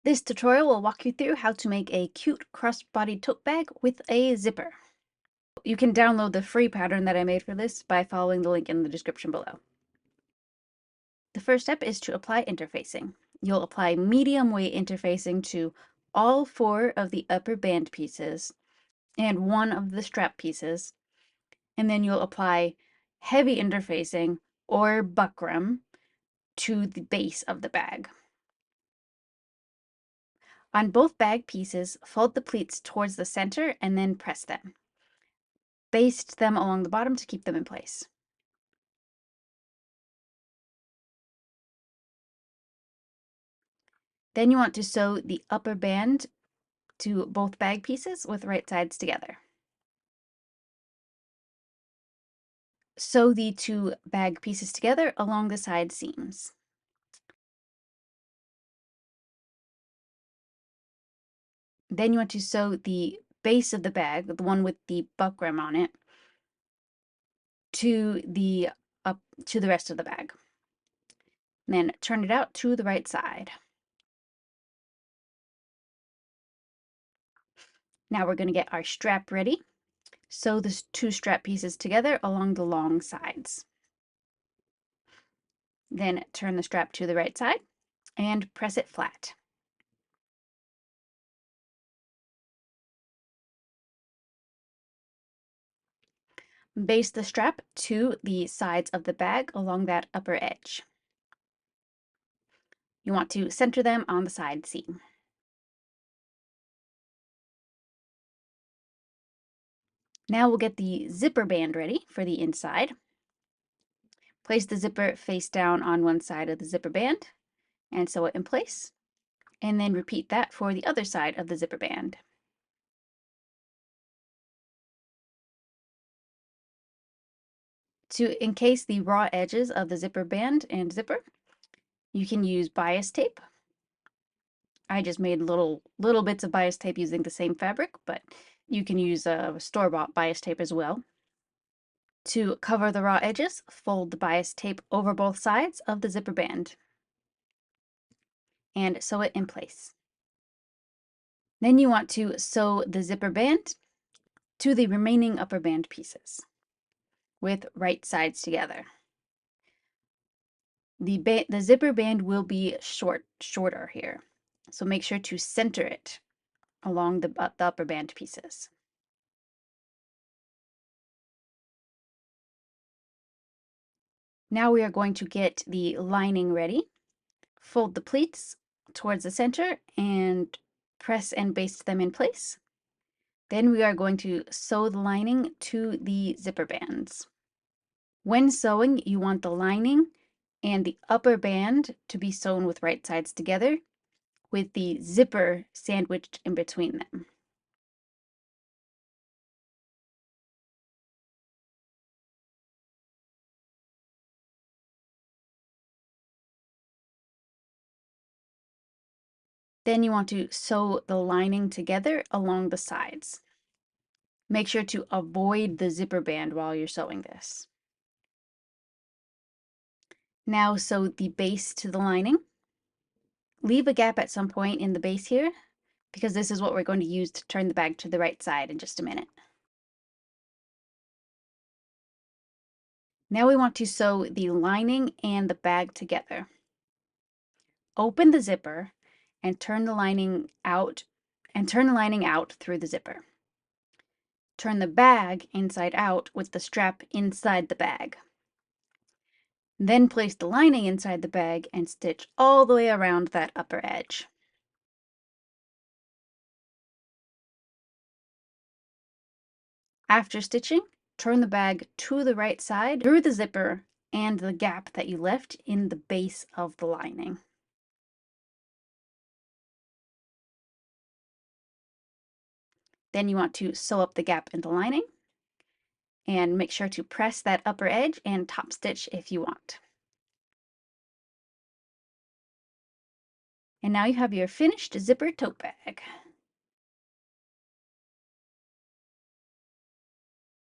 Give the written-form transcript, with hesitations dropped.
This tutorial will walk you through how to make a cute crossbody tote bag with a zipper. You can download the free pattern that I made for this by following the link in the description below. The first step is to apply interfacing. You'll apply medium weight interfacing to all 4 of the upper band pieces and 1 of the strap pieces, and then you'll apply heavy interfacing or buckram to the base of the bag. On both bag pieces, fold the pleats towards the center and then press them. Baste them along the bottom to keep them in place. Then you want to sew the upper band to both bag pieces with right sides together. Sew the 2 bag pieces together along the side seams. Then you want to sew the base of the bag, the one with the buckram on it, to the rest of the bag. And then turn it out to the right side. Now we're going to get our strap ready. Sew the 2 strap pieces together along the long sides. Then turn the strap to the right side and press it flat. Baste the strap to the sides of the bag along that upper edge. You want to center them on the side seam. Now we'll get the zipper band ready for the inside. Place the zipper face down on one side of the zipper band and sew it in place, and then repeat that for the other side of the zipper band. To encase the raw edges of the zipper band and zipper, you can use bias tape. I just made little bits of bias tape using the same fabric, but you can use a store-bought bias tape as well. To cover the raw edges, fold the bias tape over both sides of the zipper band and sew it in place. Then you want to sew the zipper band to the remaining upper band pieces with right sides together. The zipper band will be shorter here, so make sure to center it along the upper band pieces. Now we are going to get the lining ready. Fold the pleats towards the center and press and baste them in place. Then we are going to sew the lining to the zipper bands. When sewing, you want the lining and the upper band to be sewn with right sides together, with the zipper sandwiched in between them. Then you want to sew the lining together along the sides. Make sure to avoid the zipper band while you're sewing this. Now sew the base to the lining. Leave a gap at some point in the base here, because this is what we're going to use to turn the bag to the right side in just a minute. Now we want to sew the lining and the bag together. Open the zipper and turn the lining out through the zipper. Turn the bag inside out with the strap inside the bag. Then place the lining inside the bag and stitch all the way around that upper edge. After stitching, turn the bag to the right side through the zipper and the gap that you left in the base of the lining. Then you want to sew up the gap in the lining and make sure to press that upper edge and top stitch if you want. And now you have your finished zipper tote bag.